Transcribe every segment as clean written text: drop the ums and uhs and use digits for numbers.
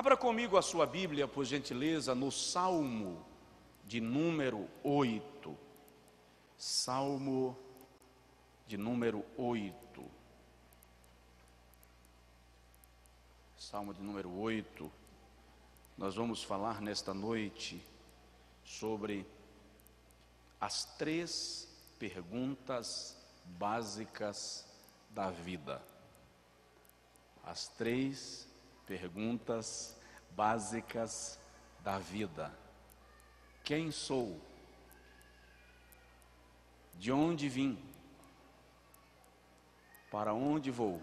Abra comigo a sua Bíblia, por gentileza, no Salmo de número 8. Salmo de número 8. Salmo de número 8. Nós vamos falar nesta noite sobre as 3 perguntas básicas da vida. As 3 perguntas básicas da vida. Quem sou? De onde vim? Para onde vou?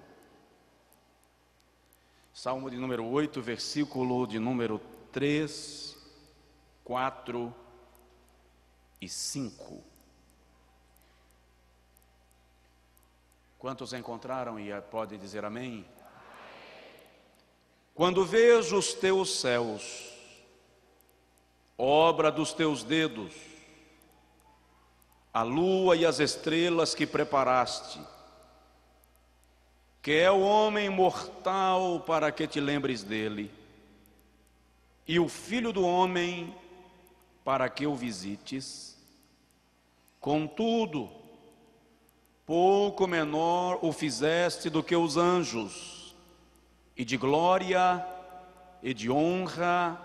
Salmo de número 8, versículo de número 3, 4 e 5. Quantos encontraram e pode dizer amém? Quando vejo os teus céus, obra dos teus dedos, a lua e as estrelas que preparaste, que é o homem mortal para que te lembres dele, e o filho do homem para que o visites. Contudo, pouco menor o fizeste do que os anjos, e de glória e de honra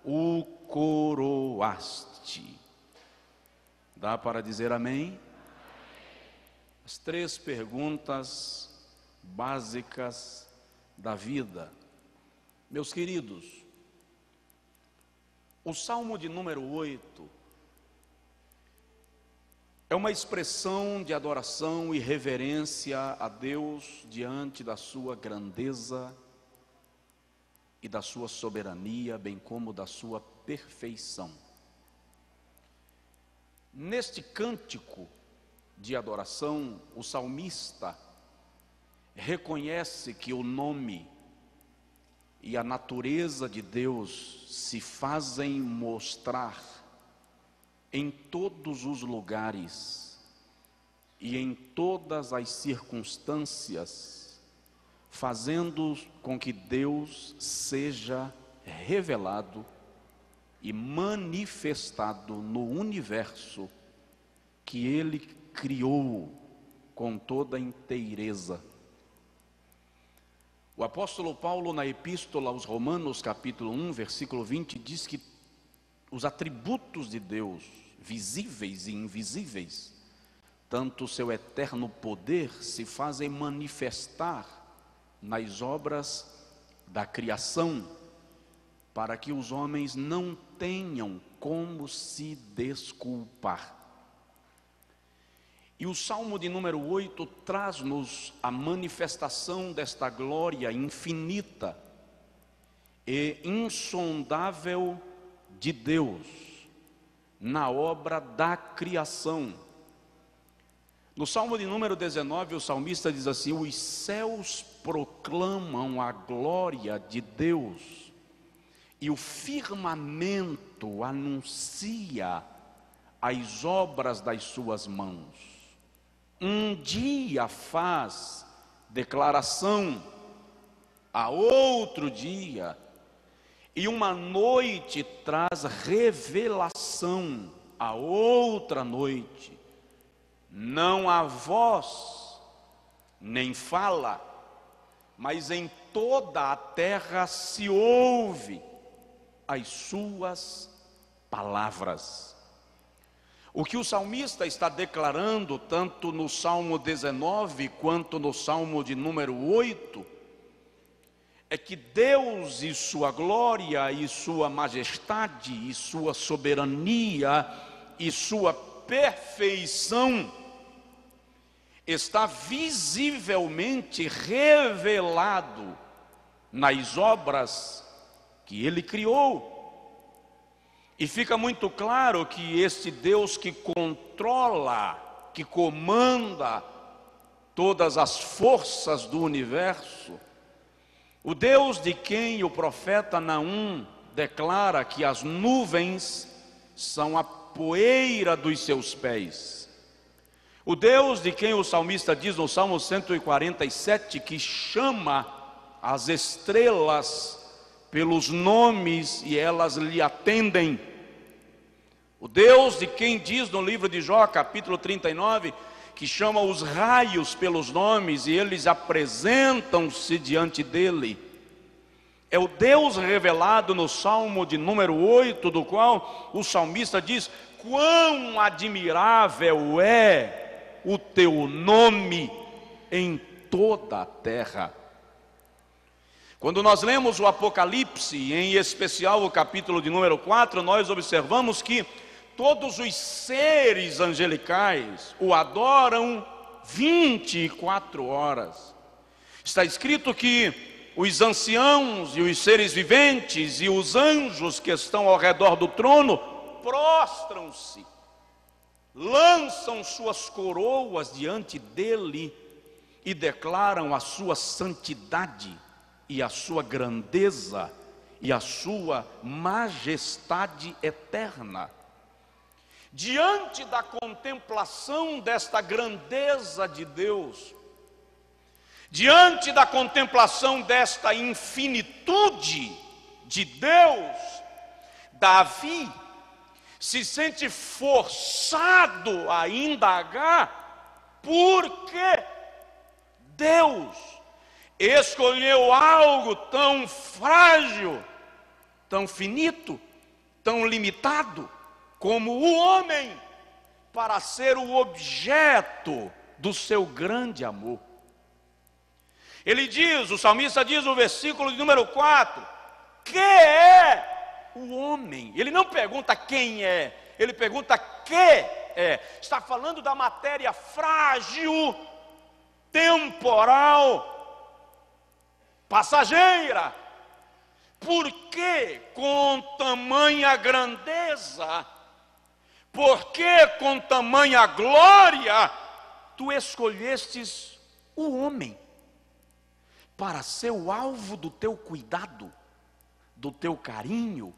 o coroaste. Dá para dizer amém? As 3 perguntas básicas da vida. Meus queridos, o Salmo de número 8 é uma expressão de adoração e reverência a Deus diante da sua grandeza e da sua soberania, bem como da sua perfeição. Neste cântico de adoração, o salmista reconhece que o nome e a natureza de Deus se fazem mostrar em todos os lugares e em todas as circunstâncias, fazendo com que Deus seja revelado e manifestado no universo que Ele criou com toda a inteireza. O apóstolo Paulo, na epístola aos Romanos, capítulo 1, versículo 20, diz que os atributos de Deus, visíveis e invisíveis, tanto o seu eterno poder, se fazem manifestar nas obras da criação, para que os homens não tenham como se desculpar. E o Salmo de número 8 traz-nos a manifestação desta glória infinita e insondável de Deus na obra da criação. No Salmo de número 19, o salmista diz assim: os céus proclamam a glória de Deus, e o firmamento anuncia as obras das suas mãos. Um dia faz declaração a outro dia, e uma noite traz revelação a outra noite. Não há voz, nem fala, mas em toda a terra se ouve as suas palavras. O que o salmista está declarando, tanto no Salmo 19 quanto no Salmo de número 8, é que Deus e sua glória e sua majestade e sua soberania e sua perfeição está visivelmente revelado nas obras que Ele criou. E fica muito claro que este Deus que controla, que comanda todas as forças do universo, o Deus de quem o profeta Naum declara que as nuvens são a poeira dos seus pés, o Deus de quem o salmista diz no Salmo 147 que chama as estrelas pelos nomes e elas lhe atendem. O Deus de quem diz no livro de Jó, capítulo 39, que chama os raios pelos nomes e eles apresentam-se diante dele. É o Deus revelado no Salmo de número 8, do qual o salmista diz: quão admirável é o teu nome em toda a terra. Quando nós lemos o Apocalipse, em especial o capítulo de número 4, nós observamos que todos os seres angelicais o adoram 24 horas. Está escrito que os anciãos e os seres viventes e os anjos que estão ao redor do trono prostram-se, lançam suas coroas diante dele e declaram a sua santidade e a sua grandeza e a sua majestade eterna. Diante da contemplação desta grandeza de Deus, diante da contemplação desta infinitude de Deus, Davi se sente forçado a indagar por que Deus escolheu algo tão frágil, tão finito, tão limitado como o homem para ser o objeto do seu grande amor. Ele diz, o salmista diz no versículo de número 4, que é o homem? Ele não pergunta quem é, ele pergunta que é. Está falando da matéria frágil, temporal, passageira. Por que com tamanha grandeza, por que com tamanha glória, tu escolhestes o homem para ser o alvo do teu cuidado, do teu carinho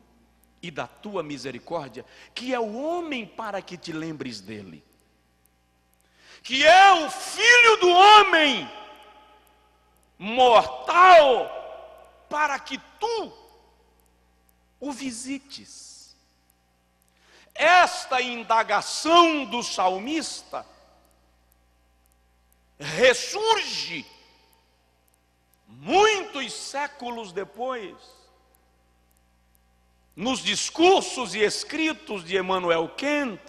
e da tua misericórdia, que é o homem para que te lembres dele, que é o filho do homem mortal, para que tu o visites. Esta indagação do salmista ressurge muitos séculos depois, nos discursos e escritos de Immanuel Kant,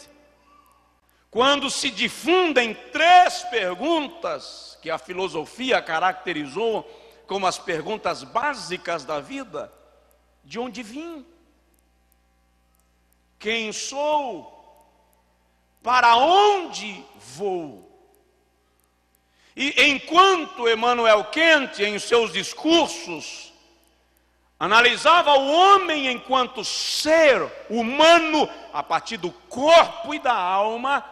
quando se difundem 3 perguntas que a filosofia caracterizou como as perguntas básicas da vida: de onde vim? Quem sou? Para onde vou? E enquanto Immanuel Kant, em seus discursos, analisava o homem enquanto ser humano a partir do corpo e da alma,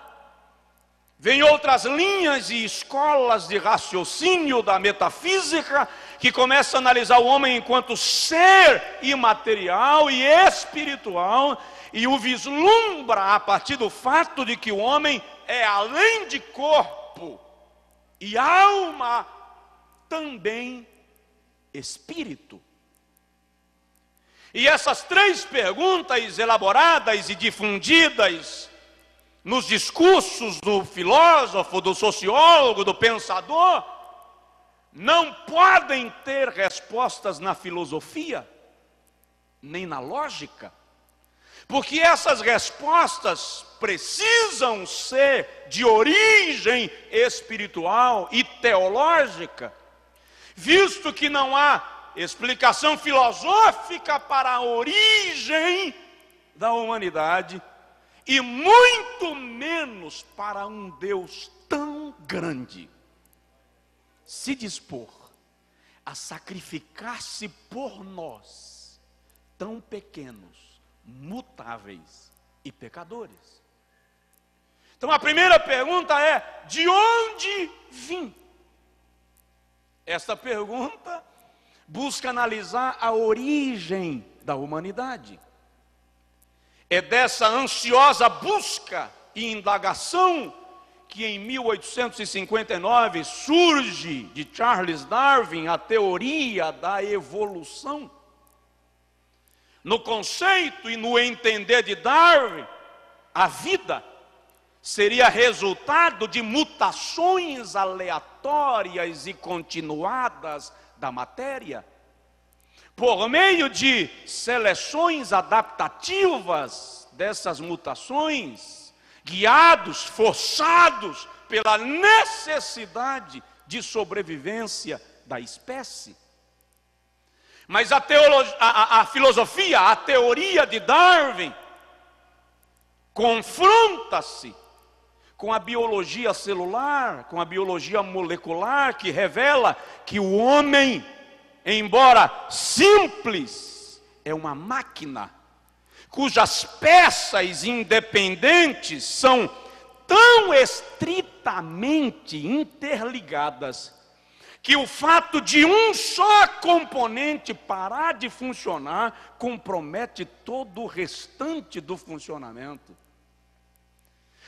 vem outras linhas e escolas de raciocínio da metafísica que começam a analisar o homem enquanto ser imaterial e espiritual, e o vislumbra a partir do fato de que o homem é, além de corpo e alma, também espírito. E essas 3 perguntas elaboradas e difundidas nos discursos do filósofo, do sociólogo, do pensador, não podem ter respostas na filosofia, nem na lógica, porque essas respostas precisam ser de origem espiritual e teológica, visto que não há explicação filosófica para a origem da humanidade, e muito menos para um Deus tão grande se dispor a sacrificar-se por nós, tão pequenos, mutáveis e pecadores. Então a primeira pergunta é: de onde vim? Esta pergunta busca analisar a origem da humanidade. É dessa ansiosa busca e indagação que em 1859 surge de Charles Darwin a teoria da evolução. No conceito e no entender de Darwin, a vida seria resultado de mutações aleatórias e continuadas da matéria, por meio de seleções adaptativas dessas mutações, guiados, forçados pela necessidade de sobrevivência da espécie. Mas a filosofia, a teoria de Darwin, confronta-se com a biologia celular, com a biologia molecular, que revela que o homem, embora simples, é uma máquina, cujas peças independentes são tão estritamente interligadas, que o fato de um só componente parar de funcionar compromete todo o restante do funcionamento.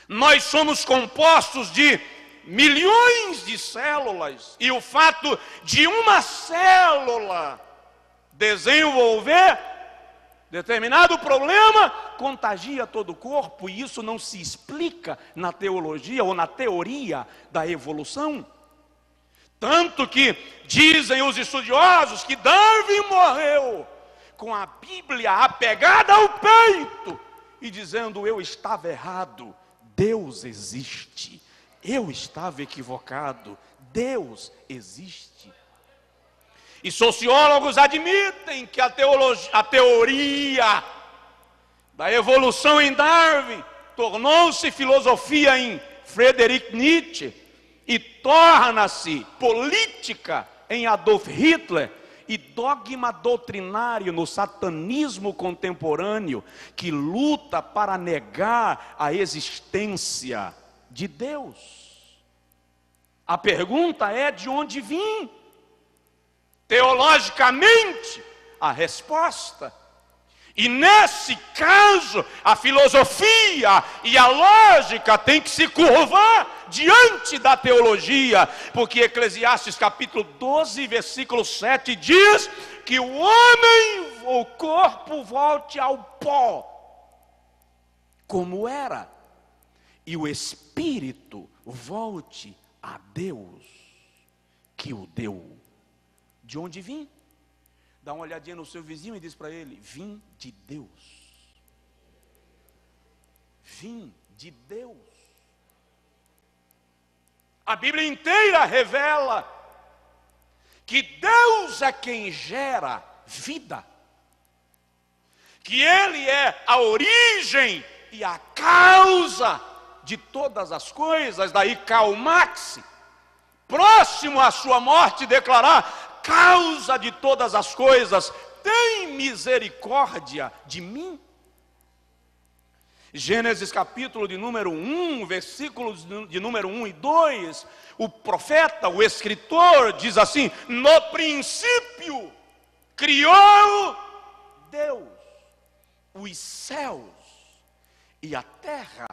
Nós somos compostos de milhões de células, e o fato de uma célula desenvolver determinado problema contagia todo o corpo, e isso não se explica na teologia ou na teoria da evolução. Tanto que dizem os estudiosos que Darwin morreu com a Bíblia apegada ao peito e dizendo: eu estava errado, Deus existe. Eu estava equivocado, Deus existe. E sociólogos admitem que a teoria da evolução em Darwin tornou-se filosofia em Friedrich Nietzsche e torna-se política em Adolf Hitler e dogma doutrinário no satanismo contemporâneo, que luta para negar a existência de Deus. A pergunta é: de onde vim? Teologicamente, a resposta. E nesse caso, a filosofia e a lógica têm que se curvar diante da teologia, porque Eclesiastes capítulo 12, versículo 7 diz que o homem, o corpo, volte ao pó, como era, e o espírito volte a Deus, que o deu. De onde vim? Dá uma olhadinha no seu vizinho e diz para ele: vim de Deus. Vim de Deus. A Bíblia inteira revela que Deus é quem gera vida, que Ele é a origem e a causa de todas as coisas. Daí Karl Marx, próximo à sua morte, declarar: causa de todas as coisas, tem misericórdia de mim. Gênesis capítulo de número 1, versículos de número 1 e 2, o profeta, o escritor diz assim: no princípio criou Deus os céus e a terra.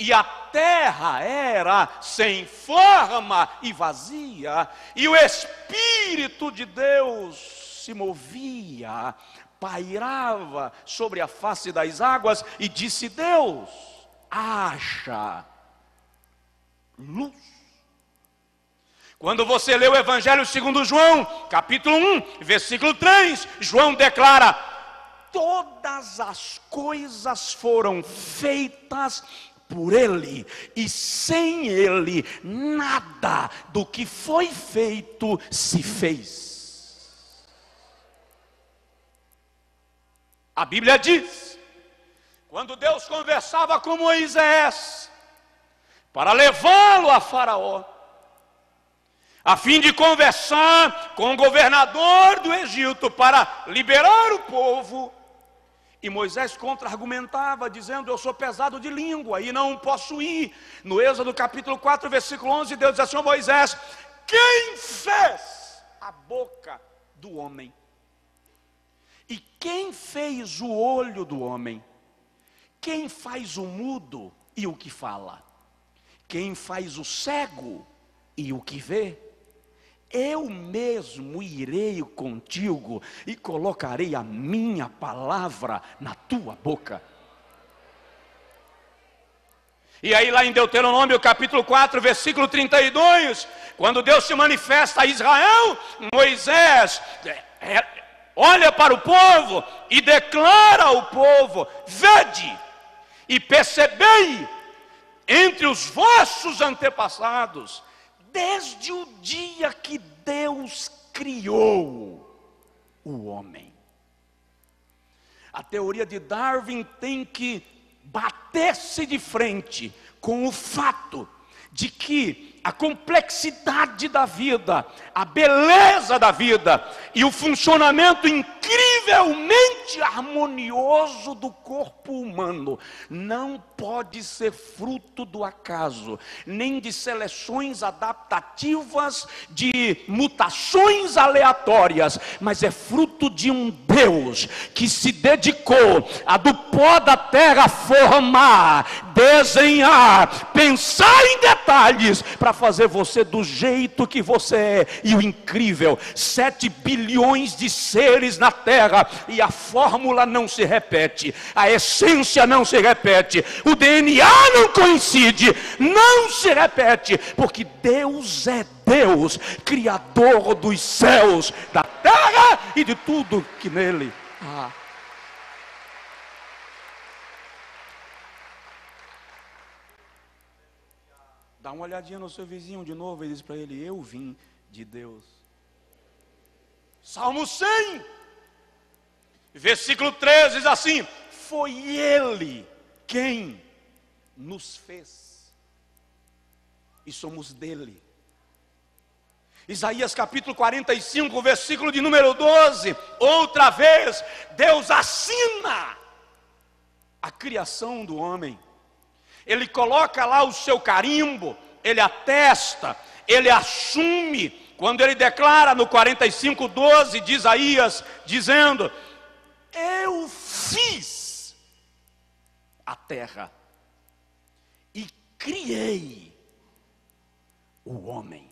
E a terra era sem forma e vazia, e o Espírito de Deus se movia, pairava sobre a face das águas, e disse Deus: haja luz. Quando você lê o Evangelho segundo João, capítulo 1, versículo 3, João declara: todas as coisas foram feitas por Ele, e sem Ele nada do que foi feito se fez. A Bíblia diz, quando Deus conversava com Moisés para levá-lo a Faraó, a fim de conversar com o governador do Egito para liberar o povo, e Moisés contra-argumentava, dizendo: eu sou pesado de língua e não posso ir. No Êxodo capítulo 4, versículo 11, Deus diz assim a Moisés: quem fez a boca do homem? E quem fez o olho do homem? Quem faz o mudo e o que fala? Quem faz o cego e o que vê? eu mesmo irei contigo e colocarei a minha palavra na tua boca. E aí lá em Deuteronômio capítulo 4, versículo 32, quando Deus se manifesta a Israel, Moisés olha para o povo e declara ao povo: vede e percebei entre os vossos antepassados, desde o dia que Deus criou o homem. A teoria de Darwin tem que bater-se de frente com o fato de que a complexidade da vida, a beleza da vida e o funcionamento incrivelmente harmonioso do corpo humano não pode ser fruto do acaso, nem de seleções adaptativas, de mutações aleatórias, mas é fruto de um Deus que se dedicou a do pó da terra formar, desenhar, pensar em detalhes para fazer você do jeito que você é. E o incrível, 7 bilhões de seres na terra, e a fórmula não se repete, a essência não se repete, o DNA não coincide, não se repete, porque Deus é Deus, criador dos céus, da terra e de tudo que nele há. Dá uma olhadinha no seu vizinho de novo e diz para ele: eu vim de Deus. Salmo 100, versículo 13 diz assim: foi Ele quem nos fez, e somos dele. Isaías capítulo 45, versículo de número 12, outra vez, Deus assina a criação do homem. Ele coloca lá o seu carimbo, ele atesta, ele assume, quando ele declara no 45:12 de Isaías, dizendo: eu fiz a terra e criei o homem.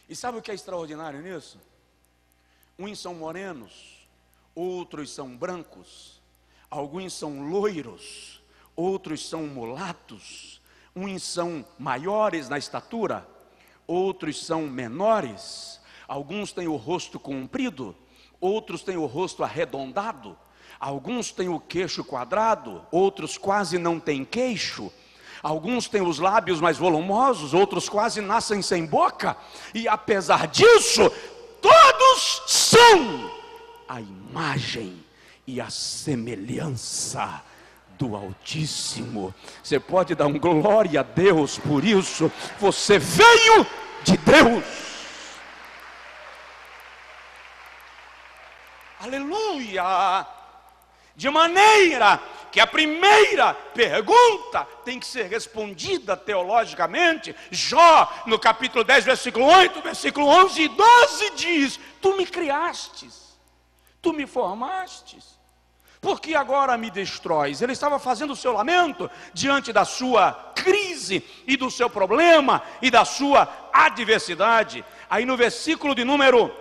E sabe o que é extraordinário nisso? Uns são morenos, outros são brancos, alguns são loiros, outros são mulatos, uns são maiores na estatura, outros são menores, alguns têm o rosto comprido, outros têm o rosto arredondado, alguns têm o queixo quadrado, outros quase não têm queixo, alguns têm os lábios mais volumosos, outros quase nascem sem boca, e apesar disso, todos são a imagem e a semelhança do Altíssimo. Você pode dar um glória a Deus por isso? Você veio de Deus. Aleluia! De maneira que a primeira pergunta tem que ser respondida teologicamente. Jó, no capítulo 10, versículo 8, versículo 11 e 12 diz: tu me criastes, tu me formastes, por que agora me destróis? Ele estava fazendo o seu lamento diante da sua crise e do seu problema e da sua adversidade. Aí no versículo de número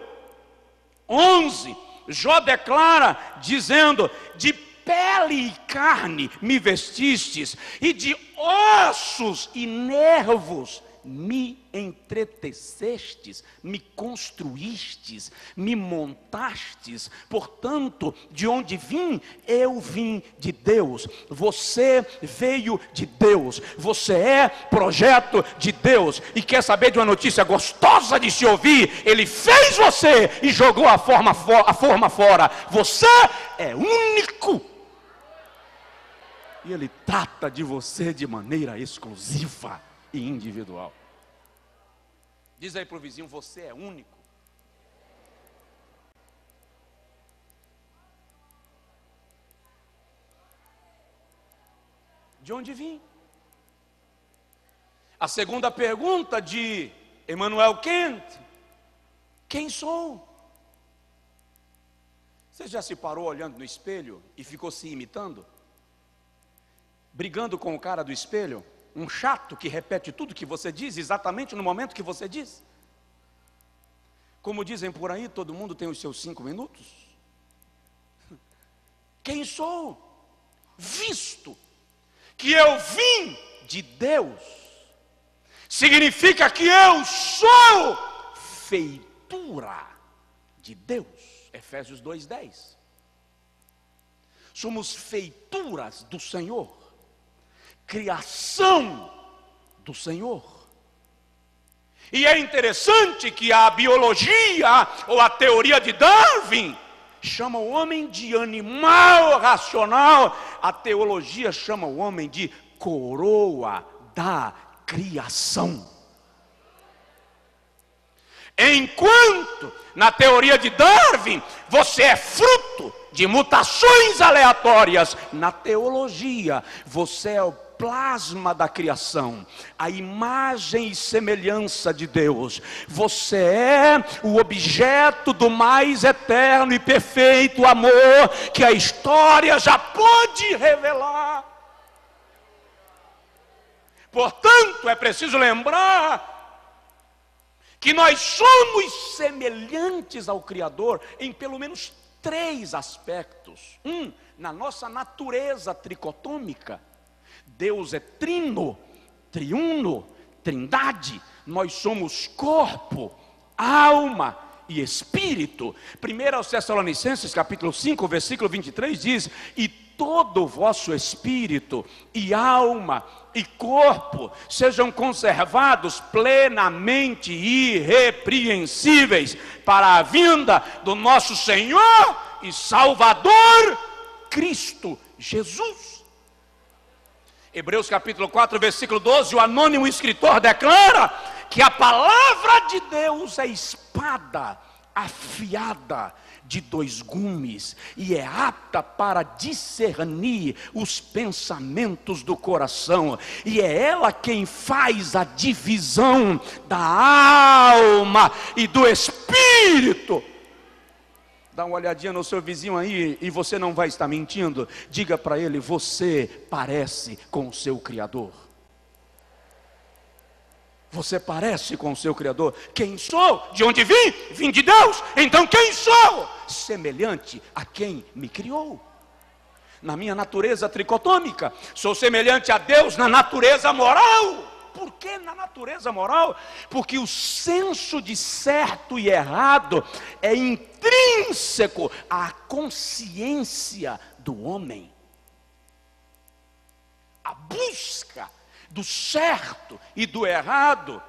11, Jó declara dizendo: de pele e carne me vestistes, e de ossos e nervos me entretecestes, me construístes, me montastes. Portanto, de onde vim? Eu vim de Deus. Você veio de Deus. Você é projeto de Deus. E quer saber de uma notícia gostosa de se ouvir? Ele fez você e jogou a forma fora. Você é único. E Ele trata de você de maneira exclusiva e individual. Diz aí para o vizinho: você é único. De onde vim? A segunda pergunta de Emmanuel Kant: quem sou? Você já se parou olhando no espelho e ficou se imitando? Brigando com o cara do espelho? Um chato que repete tudo que você diz exatamente no momento que você diz? Como dizem por aí, todo mundo tem os seus 5 minutos. Quem sou? Visto que eu vim de Deus, significa que eu sou feitura de Deus. Efésios 2:10. Somos feituras do Senhor, criação do Senhor. E é interessante que a biologia ou a teoria de Darwin chama o homem de animal racional, a teologia chama o homem de coroa da criação. Enquanto na teoria de Darwin você é fruto de mutações aleatórias, na teologia você é o plasma da criação, a imagem e semelhança de Deus. Você é o objeto do mais eterno e perfeito amor que a história já pôde revelar. Portanto, é preciso lembrar que nós somos semelhantes ao Criador em pelo menos 3 aspectos. Na nossa natureza tricotômica. Deus é trino, triuno, trindade. Nós somos corpo, alma e espírito. 1 Tessalonicenses capítulo 5, versículo 23 diz: e todo o vosso espírito e alma e corpo sejam conservados plenamente irrepreensíveis para a vinda do nosso Senhor e Salvador Cristo Jesus. Hebreus capítulo 4, versículo 12, o anônimo escritor declara que a palavra de Deus é espada afiada de 2 gumes e é apta para discernir os pensamentos do coração, e é ela quem faz a divisão da alma e do espírito. Dá uma olhadinha no seu vizinho aí e você não vai estar mentindo. Diga para ele: você parece com o seu Criador. Você parece com o seu Criador. Quem sou? De onde vim? Vim de Deus. Então quem sou? Semelhante a quem me criou. Na minha natureza tricotômica, sou semelhante a Deus na natureza moral. Por que na natureza moral? Porque o senso de certo e errado é intrínseco à consciência do homem. A busca do certo e do errado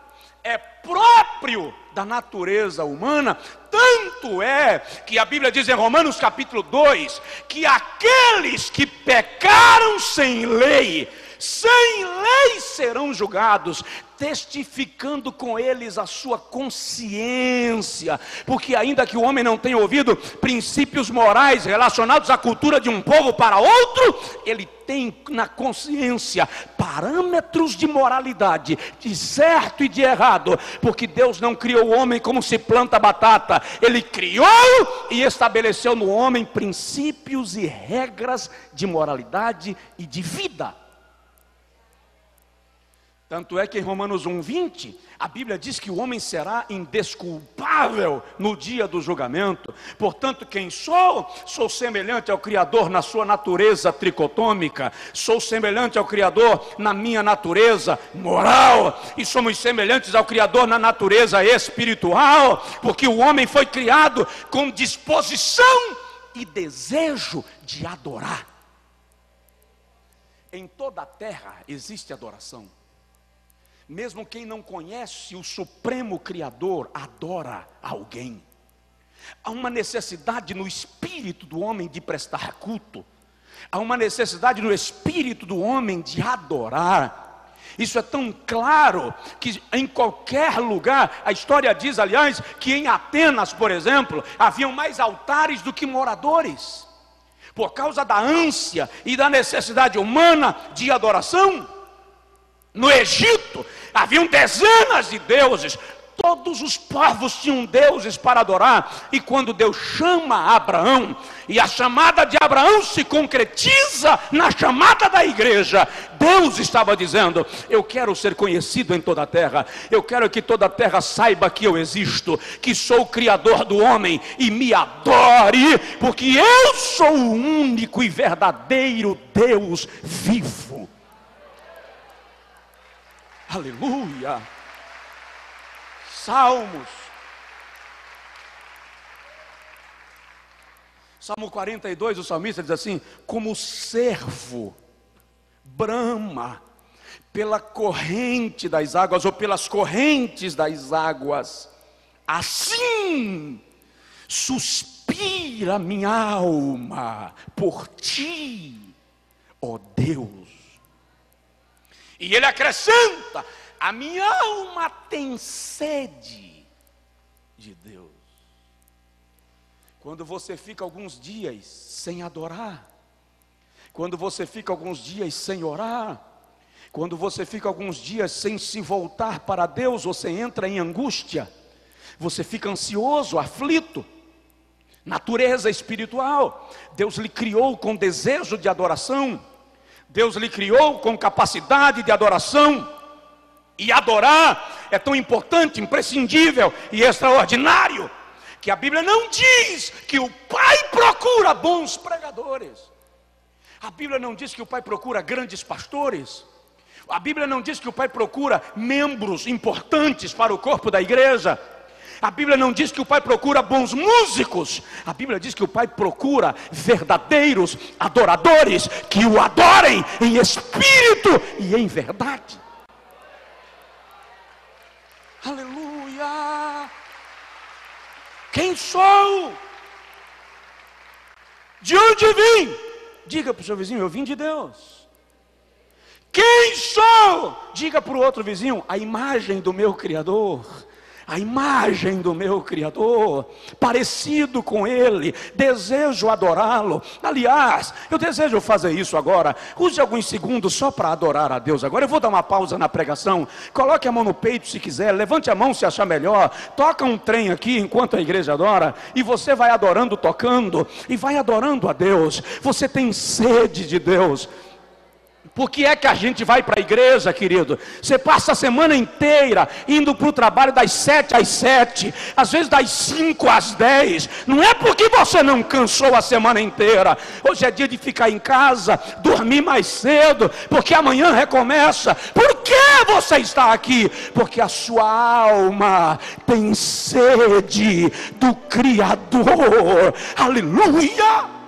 é próprio da natureza humana. Tanto é que a Bíblia diz em Romanos capítulo 2 que aqueles que pecaram sem lei serão julgados, testificando com eles a sua consciência, porque ainda que o homem não tenha ouvido princípios morais relacionados à cultura de um povo para outro, ele tem na consciência parâmetros de moralidade, de certo e de errado, porque Deus não criou o homem como se planta batata, Ele criou e estabeleceu no homem princípios e regras de moralidade e de vida. Tanto é que em Romanos 1:20, a Bíblia diz que o homem será indesculpável no dia do julgamento. Portanto, quem sou? Sou semelhante ao Criador na sua natureza tricotômica. Sou semelhante ao Criador na minha natureza moral. E somos semelhantes ao Criador na natureza espiritual. Porque o homem foi criado com disposição e desejo de adorar. Em toda a terra existe adoração. Mesmo quem não conhece o Supremo Criador adora alguém. Há uma necessidade no espírito do homem de prestar culto. Há uma necessidade no espírito do homem de adorar. Isso é tão claro que em qualquer lugar, a história diz, aliás, que em Atenas, por exemplo, haviam mais altares do que moradores. Por causa da ânsia e da necessidade humana de adoração. No Egito, haviam dezenas de deuses, Todos os povos tinham deuses para adorar, e quando Deus chama Abraão, e a chamada de Abraão se concretiza na chamada da igreja, Deus estava dizendo: eu quero ser conhecido em toda a terra, eu quero que toda a terra saiba que eu existo, que sou o Criador do homem, e me adore, porque eu sou o único e verdadeiro Deus vivo. Aleluia. Salmos. Salmo 42, o salmista diz assim: como o servo brama pela corrente das águas, ou pelas correntes das águas, assim suspira minha alma por ti, ó Deus. E ele acrescenta: a minha alma tem sede de Deus. Quando você fica alguns dias sem adorar, quando você fica alguns dias sem orar, quando você fica alguns dias sem se voltar para Deus, você entra em angústia, você fica ansioso, aflito. Natureza espiritual. Deus lhe criou com desejo de adoração, Deus lhe criou com capacidade de adoração. E adorar é tão importante, imprescindível e extraordinário, que a Bíblia não diz que o Pai procura bons pregadores. A Bíblia não diz que o Pai procura grandes pastores. A Bíblia não diz que o Pai procura membros importantes para o corpo da igreja. A Bíblia não diz que o Pai procura bons músicos. A Bíblia diz que o Pai procura verdadeiros adoradores, que o adorem em espírito e em verdade. Aleluia! Quem sou? De onde vim? Diga para o seu vizinho: eu vim de Deus. Quem sou? Diga para o outro vizinho: a imagem do meu Criador. A imagem do meu Criador, parecido com Ele, desejo adorá-lo. Aliás, eu desejo fazer isso agora. Use alguns segundos só para adorar a Deus agora. Eu vou dar uma pausa na pregação. Coloque a mão no peito se quiser, levante a mão se achar melhor. Toca um trem aqui enquanto a igreja adora, e você vai adorando, tocando, e vai adorando a Deus. Você tem sede de Deus. Por que é que a gente vai para a igreja, querido? Você passa a semana inteira indo para o trabalho das 7 às 7, às vezes das 5 às 10. Não é porque você não cansou a semana inteira. Hoje é dia de ficar em casa, dormir mais cedo, porque amanhã recomeça. Por que você está aqui? Porque a sua alma tem sede do Criador. Aleluia!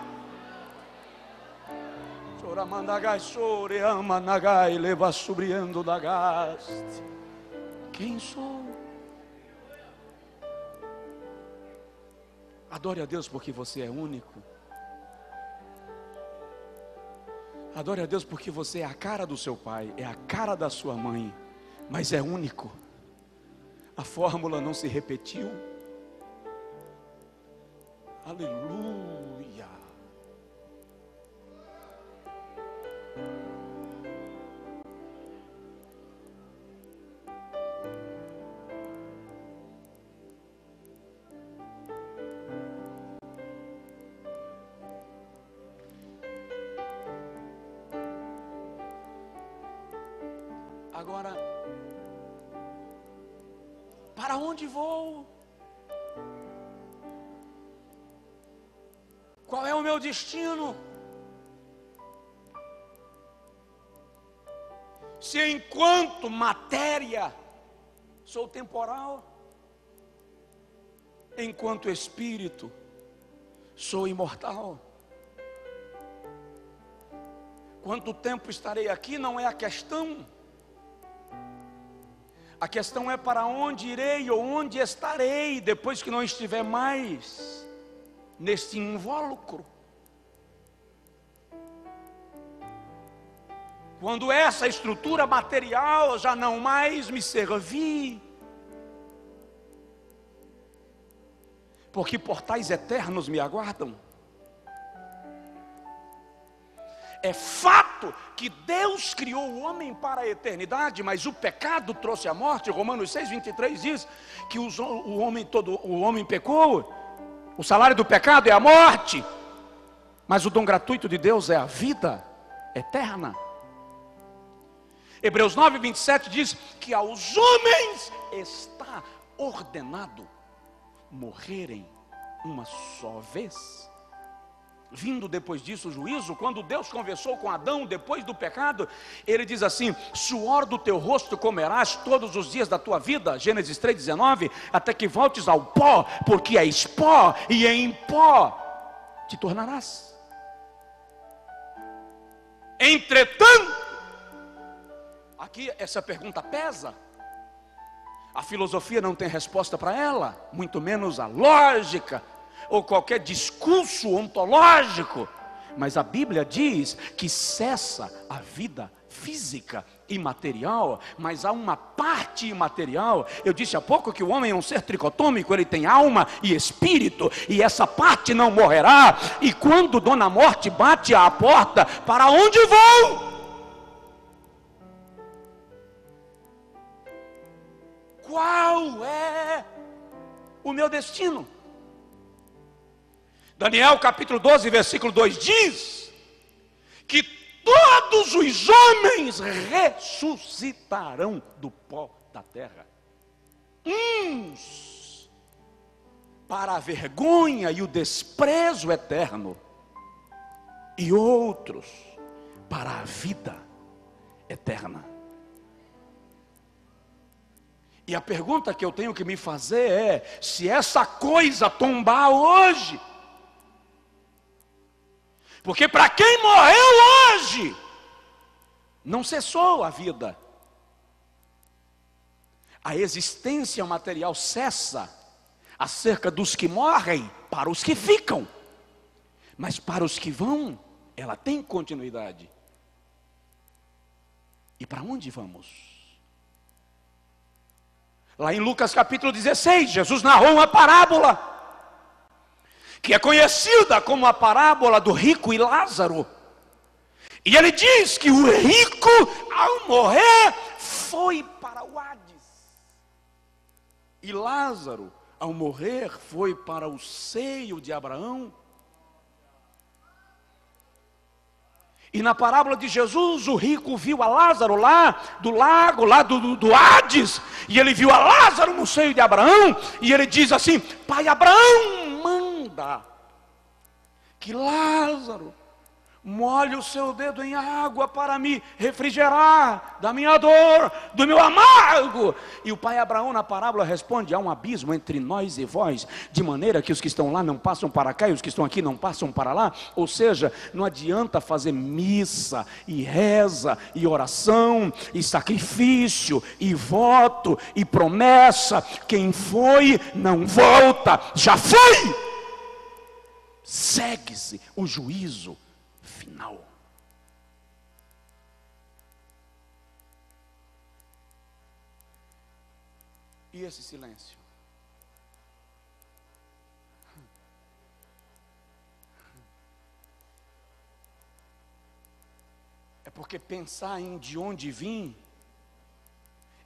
Quem sou? Adore a Deus porque você é único. Adore a Deus porque você é a cara do seu pai, é a cara da sua mãe, mas é único. A fórmula não se repetiu. Aleluia. Agora, para onde vou? Qual é o meu destino? Se enquanto matéria sou temporal, enquanto espírito sou imortal. Quanto tempo estarei aqui não é a questão. A questão é para onde irei ou onde estarei depois que não estiver mais neste invólucro. Quando essa estrutura material já não mais me servir, porque portais eternos me aguardam. É fato que Deus criou o homem para a eternidade, mas o pecado trouxe a morte. Romanos 6:23 diz que o homem pecou. O salário do pecado é a morte, mas o dom gratuito de Deus é a vida eterna. Hebreus 9:27 diz que aos homens está ordenado morrerem uma só vez. Vindo depois disso o juízo, quando Deus conversou com Adão depois do pecado, ele diz assim: suor do teu rosto comerás todos os dias da tua vida, Gênesis 3:19, até que voltes ao pó, porque és pó, e em pó te tornarás. Entretanto, aqui essa pergunta pesa. A filosofia não tem resposta para ela, muito menos a lógica ou qualquer discurso ontológico, mas a Bíblia diz que cessa a vida física e material, mas há uma parte imaterial. Eu disse há pouco que o homem é um ser tricotômico, ele tem alma e espírito, e essa parte não morrerá. E quando Dona Morte bate à porta, para onde vou? Qual é o meu destino? Daniel capítulo 12, versículo 2 diz que todos os homens ressuscitarão do pó da terra. Uns para a vergonha e o desprezo eterno, e outros para a vida eterna. E a pergunta que eu tenho que me fazer é: se essa coisa tombar hoje, porque para quem morreu hoje, não cessou a vida. A existência material cessa acerca dos que morrem para os que ficam, mas para os que vão, ela tem continuidade. E para onde vamos? Lá em Lucas capítulo 16, Jesus narrou uma parábola que é conhecida como a parábola do rico e Lázaro. E ele diz que o rico, ao morrer, foi para o Hades, e Lázaro, ao morrer, foi para o seio de Abraão. E na parábola de Jesus, o rico viu a Lázaro lá do lago, lá do Hades, e ele viu a Lázaro no seio de Abraão, e ele diz assim: pai Abraão, manda que Lázaro molhe o seu dedo em água para me refrigerar da minha dor, do meu amargo. E o pai Abraão na parábola responde: há um abismo entre nós e vós, de maneira que os que estão lá não passam para cá e os que estão aqui não passam para lá. Ou seja, não adianta fazer missa e reza e oração e sacrifício e voto e promessa. Quem foi não volta, já foi. Segue-se o juízo final. E esse silêncio? É porque pensar em de onde vim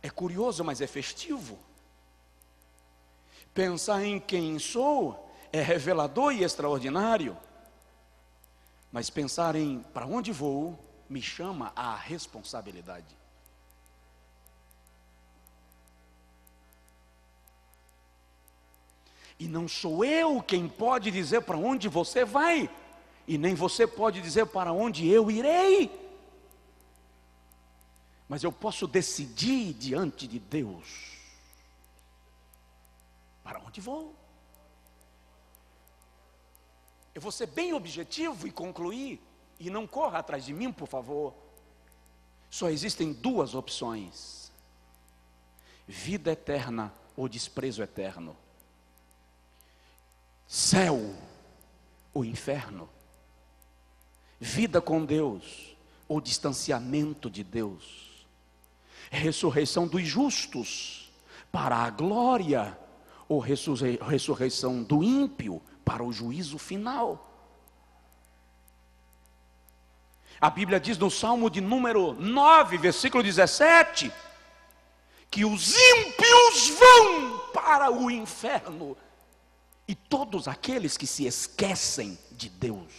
é curioso, mas é festivo. Pensar em quem sou é revelador e extraordinário. Mas pensar em para onde vou me chama à responsabilidade. E não sou eu quem pode dizer para onde você vai, e nem você pode dizer para onde eu irei. Mas eu posso decidir diante de Deus para onde vou. Eu vou ser bem objetivo e concluir, e não corra atrás de mim, por favor. Só existem duas opções: vida eterna ou desprezo eterno, céu ou inferno, vida com Deus ou distanciamento de Deus, ressurreição dos justos para a glória ou ressurreição do ímpio para o juízo final. A Bíblia diz no Salmo de número 9, versículo 17, que os ímpios vão para o inferno, e todos aqueles que se esquecem de Deus.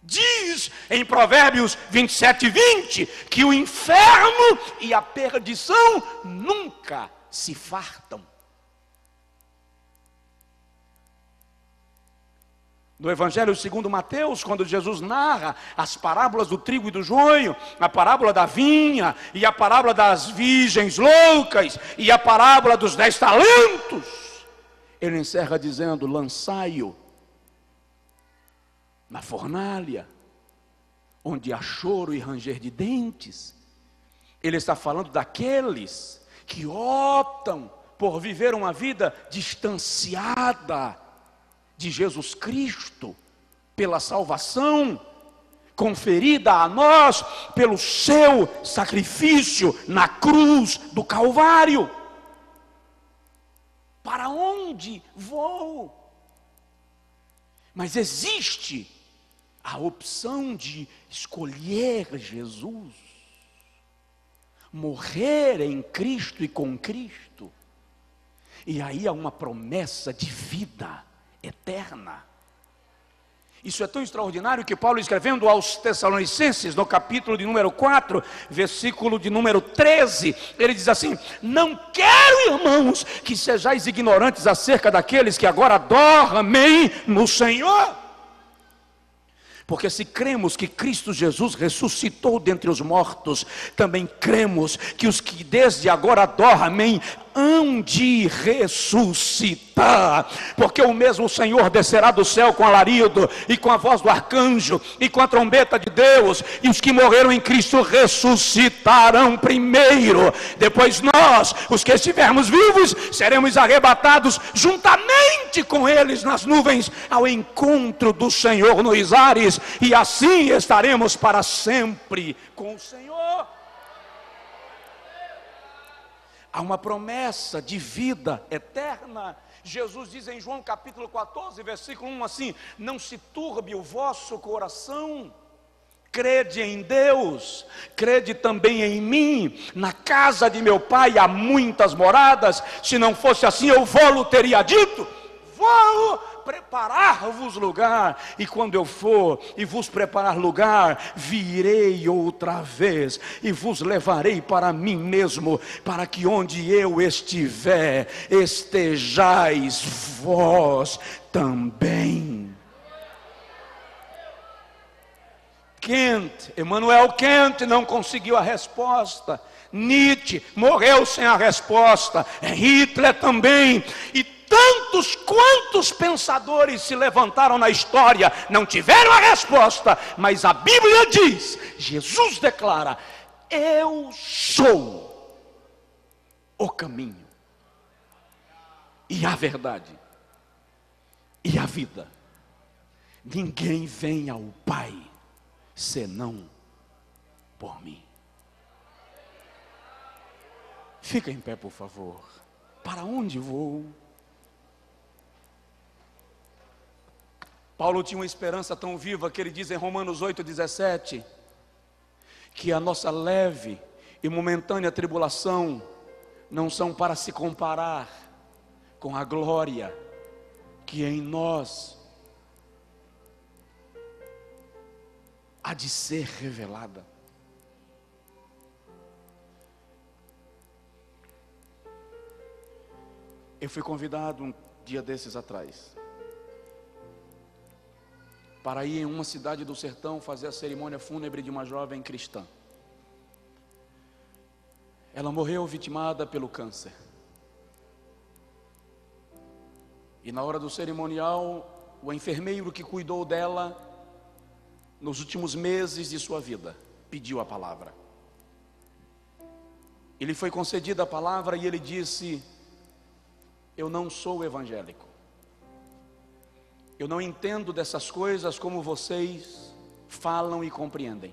Diz em Provérbios 27:20, que o inferno e a perdição nunca se fartam. No Evangelho segundo Mateus, quando Jesus narra as parábolas do trigo e do joio, a parábola da vinha, e a parábola das virgens loucas, e a parábola dos 10 talentos, ele encerra dizendo: lançai-o na fornalha, onde há choro e ranger de dentes. Ele está falando daqueles que optam por viver uma vida distanciada de Jesus Cristo, pela salvação conferida a nós pelo seu sacrifício na cruz do Calvário. Para onde vou? Mas existe a opção de escolher Jesus, morrer em Cristo e com Cristo, e aí há uma promessa de vida eterna. Isso é tão extraordinário que Paulo, escrevendo aos Tessalonicenses, no capítulo de número 4, versículo de número 13, ele diz assim: não quero, irmãos, que sejais ignorantes acerca daqueles que agora dormem no Senhor. Porque se cremos que Cristo Jesus ressuscitou dentre os mortos, também cremos que os que desde agora dormem hão de ressuscitar, porque o mesmo Senhor descerá do céu com alarido, e com a voz do arcanjo, e com a trombeta de Deus, e os que morreram em Cristo ressuscitarão primeiro. Depois nós, os que estivermos vivos, seremos arrebatados juntamente com eles nas nuvens, ao encontro do Senhor nos ares, e assim estaremos para sempre com o Senhor. Há uma promessa de vida eterna. Jesus diz em João capítulo 14, versículo 1 assim: não se turbe o vosso coração, crede em Deus, crede também em mim. Na casa de meu pai há muitas moradas, se não fosse assim eu vou-lo teria dito. Vou preparar-vos lugar, e quando eu for e vos preparar lugar, virei outra vez e vos levarei para mim mesmo, para que onde eu estiver, estejais vós também. Emmanuel Kant não conseguiu a resposta. Nietzsche morreu sem a resposta. Hitler também. E tantos quantos pensadores se levantaram na história não tiveram a resposta, mas a Bíblia diz, Jesus declara: eu sou o caminho e a verdade e a vida. Ninguém vem ao Pai senão por mim. Fica em pé, por favor. Para onde vou? Paulo tinha uma esperança tão viva que ele diz em Romanos 8,17, que a nossa leve e momentânea tribulação não são para se comparar com a glória que em nós há de ser revelada. Eu fui convidado um dia desses atrás para ir em uma cidade do sertão fazer a cerimônia fúnebre de uma jovem cristã. Ela morreu vitimada pelo câncer. E na hora do cerimonial, o enfermeiro que cuidou dela nos últimos meses de sua vida pediu a palavra. Ele foi concedida a palavra e ele disse: eu não sou evangélico. Eu não entendo dessas coisas como vocês falam e compreendem.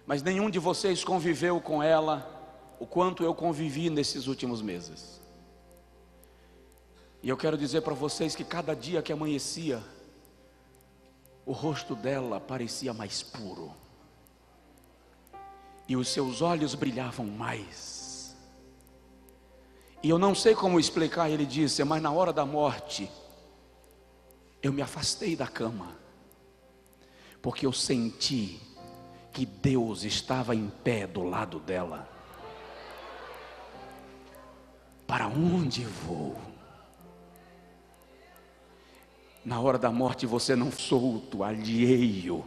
Mas nenhum de vocês conviveu com ela o quanto eu convivi nesses últimos meses. E eu quero dizer para vocês que cada dia que amanhecia, o rosto dela parecia mais puro, e os seus olhos brilhavam mais. E eu não sei como explicar, ele disse, mas na hora da morte, eu me afastei da cama, porque eu senti que Deus estava em pé do lado dela. Para onde vou? Na hora da morte você não solto, alheio.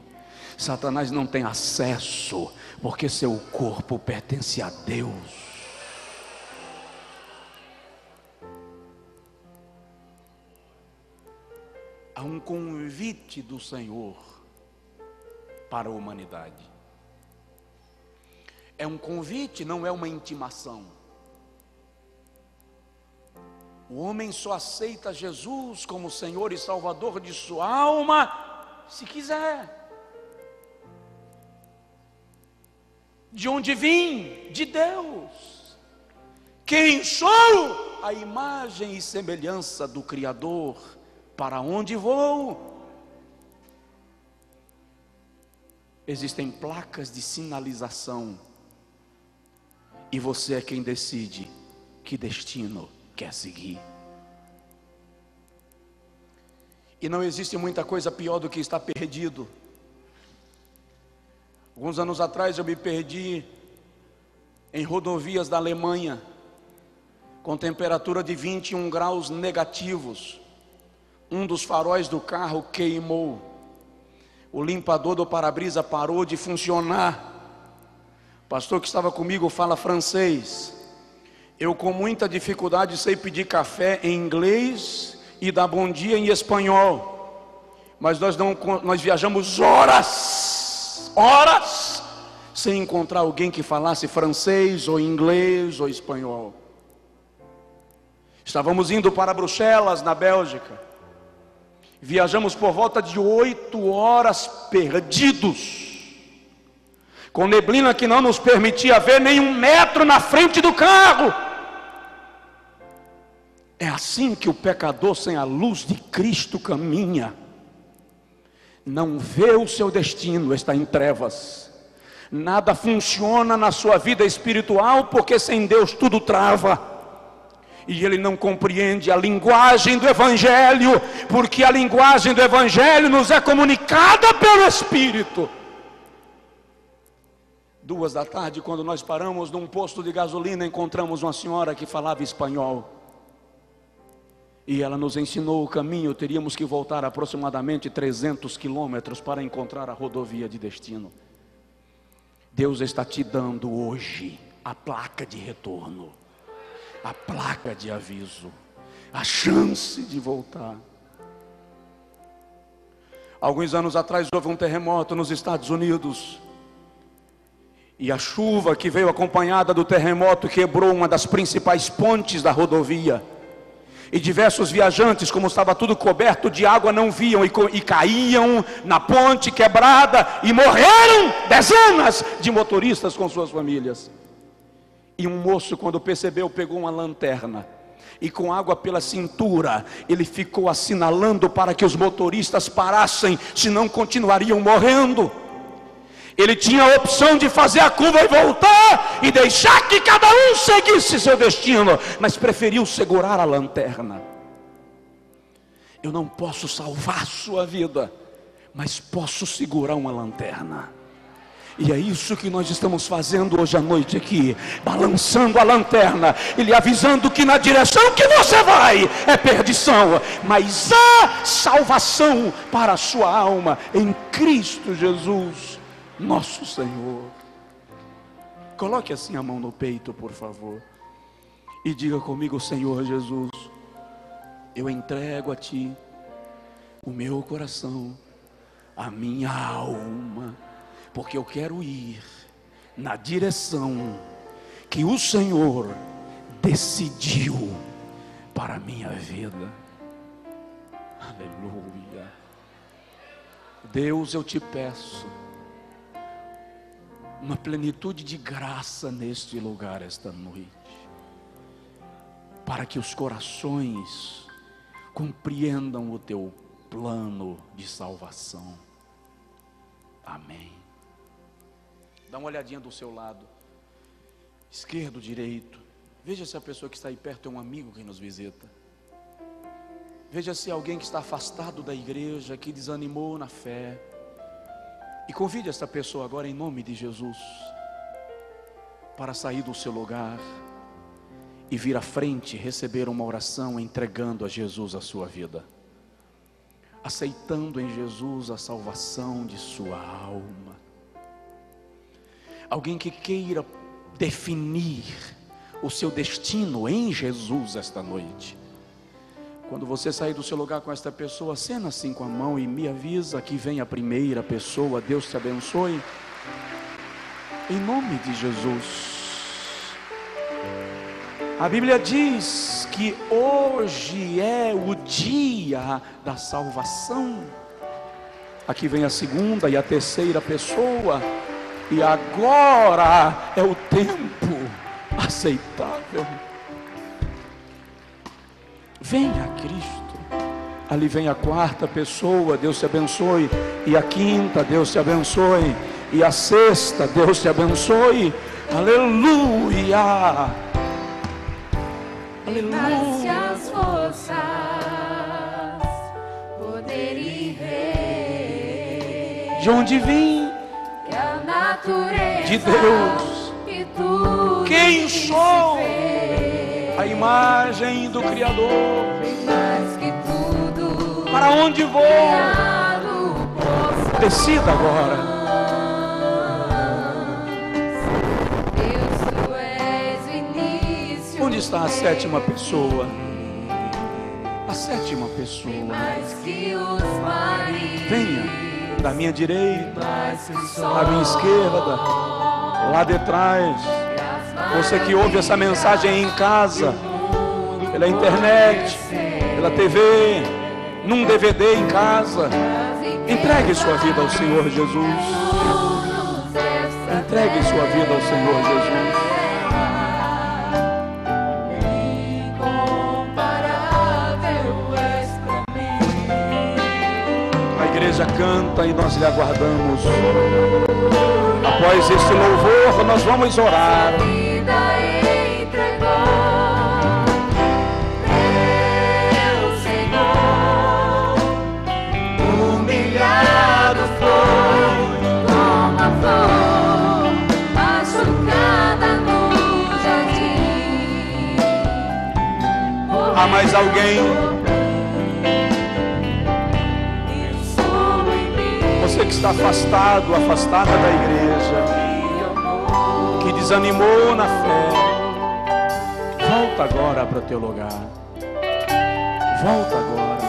Satanás não tem acesso, porque seu corpo pertence a Deus. Há um convite do Senhor para a humanidade. É um convite, não é uma intimação. O homem só aceita Jesus como Senhor e Salvador de sua alma, se quiser. De onde vim? De Deus. Quem sou? A imagem e semelhança do Criador. Para onde vou? Existem placas de sinalização, e você é quem decide que destino quer seguir. E não existe muita coisa pior do que estar perdido. Alguns anos atrás eu me perdi em rodovias da Alemanha, com temperatura de 21 graus negativos. Um dos faróis do carro queimou, o limpador do para-brisa parou de funcionar. O pastor que estava comigo fala francês. Eu com muita dificuldade sei pedir café em inglês e dar bom dia em espanhol. Mas nós viajamos horas sem encontrar alguém que falasse francês ou inglês ou espanhol. Estávamos indo para Bruxelas, na Bélgica. Viajamos por volta de 8 horas perdidos, com neblina que não nos permitia ver nem 1 metro na frente do carro. É assim que o pecador sem a luz de Cristo caminha. Não vê o seu destino, está em trevas. Nada funciona na sua vida espiritual, porque sem Deus tudo trava. E ele não compreende a linguagem do Evangelho, porque a linguagem do Evangelho nos é comunicada pelo Espírito. 2 da tarde, quando nós paramos num posto de gasolina, encontramos uma senhora que falava espanhol. E ela nos ensinou o caminho. Teríamos que voltar aproximadamente 300 quilômetros para encontrar a rodovia de destino. Deus está te dando hoje a placa de retorno, a placa de aviso, a chance de voltar. Alguns anos atrás houve um terremoto nos Estados Unidos, e a chuva que veio acompanhada do terremoto quebrou uma das principais pontes da rodovia, e diversos viajantes, como estava tudo coberto de água, não viam e caíam na ponte quebrada, e morreram dezenas de motoristas com suas famílias. E um moço, quando percebeu, pegou uma lanterna e com água pela cintura, ele ficou assinalando para que os motoristas parassem, senão continuariam morrendo. Ele tinha a opção de fazer a curva e voltar e deixar que cada um seguisse seu destino, mas preferiu segurar a lanterna. Eu não posso salvar a sua vida, mas posso segurar uma lanterna. E é isso que nós estamos fazendo hoje à noite aqui, balançando a lanterna e lhe avisando que na direção que você vai é perdição, mas há salvação para a sua alma em Cristo Jesus, nosso Senhor. Coloque assim a mão no peito, por favor, e diga comigo: Senhor Jesus, eu entrego a Ti o meu coração, a minha alma, porque eu quero ir na direção que o Senhor decidiu para a minha vida. Aleluia. Deus, eu te peço uma plenitude de graça neste lugar esta noite, para que os corações compreendam o teu plano de salvação. Amém. Dá uma olhadinha do seu lado, esquerdo, direito. Veja se a pessoa que está aí perto é um amigo que nos visita. Veja se alguém que está afastado da igreja, que desanimou na fé. E convide esta pessoa agora em nome de Jesus para sair do seu lugar e vir à frente, receber uma oração entregando a Jesus a sua vida, aceitando em Jesus a salvação de sua alma. Alguém que queira definir o seu destino em Jesus esta noite. Quando você sair do seu lugar com esta pessoa, acena assim com a mão e me avisa que vem a primeira pessoa. Deus te abençoe, em nome de Jesus. A Bíblia diz que hoje é o dia da salvação. Aqui vem a segunda e a terceira pessoa, e agora é o tempo aceitável. Venha a Cristo. Ali vem a quarta pessoa, Deus te abençoe. E a quinta, Deus te abençoe. E a sexta, Deus te abençoe. Aleluia. Aleluia. As forças, poder e rei. De onde vim? Que a natureza de Deus. E tudo quem que sou? A imagem do Criador. Mais que tudo, para onde vou? Decida agora. Deus, tu és o início. Onde está a sétima pessoa? A sétima pessoa. Mais que os mares. Venha da minha direita, da minha esquerda, lá de trás. Você que ouve essa mensagem em casa, pela internet, pela TV, num DVD em casa, entregue sua vida ao Senhor Jesus. Entregue sua vida ao Senhor Jesus. A igreja canta e nós lhe aguardamos. Após este louvor, nós vamos orar. Há mais alguém? Você que está afastado, afastada da igreja, que desanimou na fé, volta agora para o teu lugar. Volta agora.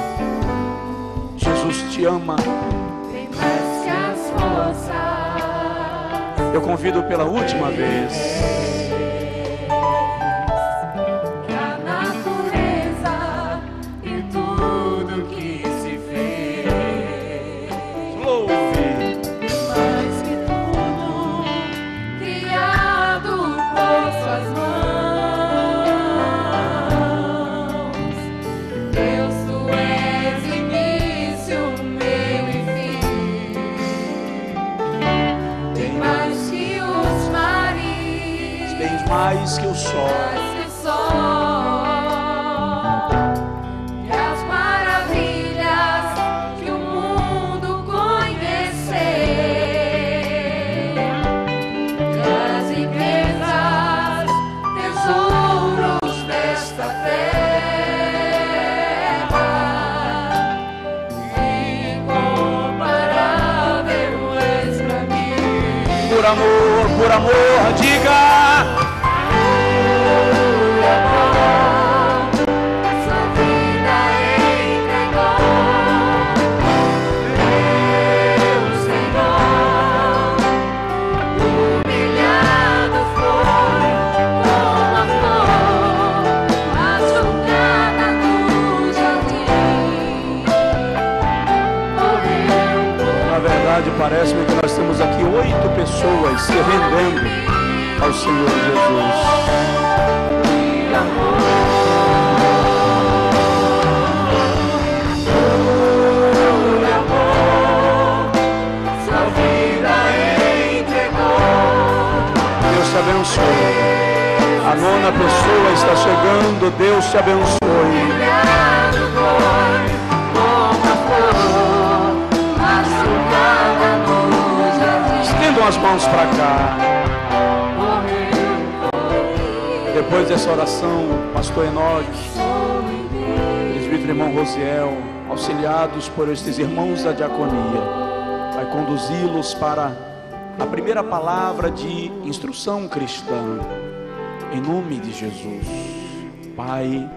Jesus te ama. Eu convido pela última vez. Mais que o sol, e as maravilhas que o mundo conhecer, as riquezas, tesouros desta terra, incomparável és pra mim. Por amor, diga. Parece-me que nós temos aqui 8 pessoas se rendendo ao Senhor Jesus. abençoe. A nona pessoa está chegando, Deus te abençoe. Estendam as mãos para cá. Depois dessa oração, pastor Enoque, presbítero irmão Rosiel, auxiliados por estes irmãos da diaconia, vai conduzi-los para a primeira palavra de instrução cristã, em nome de Jesus. Pai,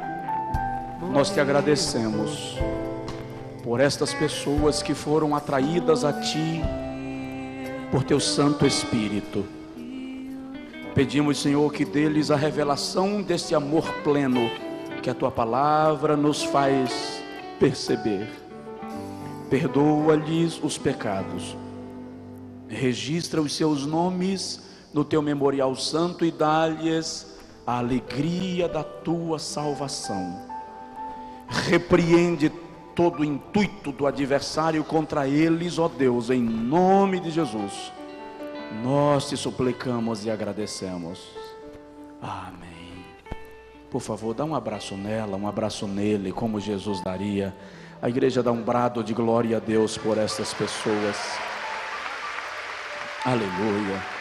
nós te agradecemos por estas pessoas que foram atraídas a Ti por Teu Santo Espírito. Pedimos, Senhor, que deles a revelação deste amor pleno que a Tua palavra nos faz perceber. Perdoa-lhes os pecados, registra os seus nomes no Teu memorial santo e dá-lhes a alegria da Tua salvação. Repreende todo o intuito do adversário contra eles, ó Deus, em nome de Jesus. Nós te suplicamos e agradecemos. Amém. Por favor, dá um abraço nela, um abraço nele, como Jesus daria. A igreja dá um brado de glória a Deus por estas pessoas. Aleluia.